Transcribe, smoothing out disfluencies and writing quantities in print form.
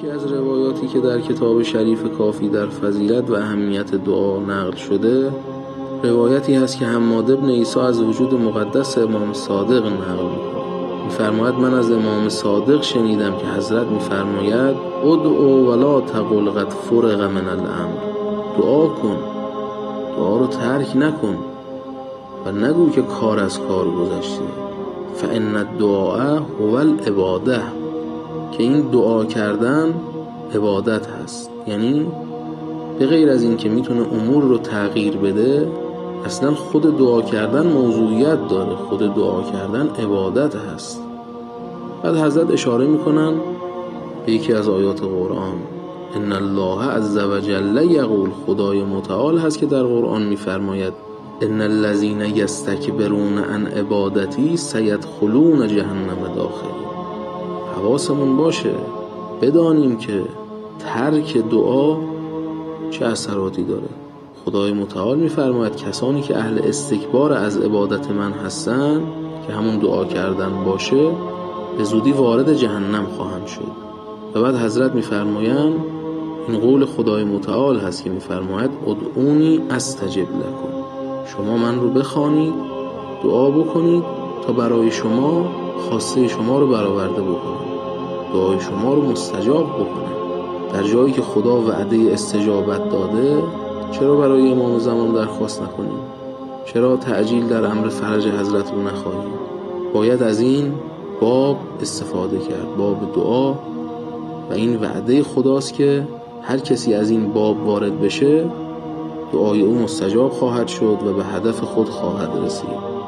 یکی از روایاتی که در کتاب شریف کافی در فضیلت و اهمیت دعا نقل شده، روایتی هست که حماد بن عیسی از وجود مقدس امام صادق نقل می‌فرماید من از امام صادق شنیدم که حضرت می‌فرماید ادعو ولا تقل قد فرغ من الامر، دعا کن، دعا رو ترک نکن و نگو که کار از کار گذشته. فان الدعاء هو العباده، که این دعا کردن عبادت هست. یعنی به غیر از این که میتونه امور رو تغییر بده، اصلا خود دعا کردن موضوعیت داره، خود دعا کردن عبادت هست. بعد حضرت اشاره میکنن به یکی از آیات قرآن، ان الله عز وجل یقول، خدای متعال هست که در قرآن میفرماید ان الذین یستکبرون عن عبادتی سیدخلون جهنم داخلین. حواسمون باشه، بدانیم که ترک دعا چه اثراتی داره. خدای متعال میفرماید کسانی که اهل استکبار از عبادت من هستن، که همون دعا کردن باشه، به زودی وارد جهنم خواهند شد. و بعد حضرت میفرمایند این قول خدای متعال هست که میفرماید ادعونی استجب لکم، شما من رو بخوانید، دعا بکنید تا برای شما خواسته شما رو برآورده بکنم، دعای شما رو مستجاب بکنم. در جایی که خدا وعده استجابت داده، چرا برای امام زمان درخواست نکنیم؟ چرا تعجیل در امر فرج حضرت رو نخواهیم؟ باید از این باب استفاده کرد، باب دعا، و این وعده خداست که هر کسی از این باب وارد بشه دعای او مستجاب خواهد شد و به هدف خود خواهد رسید.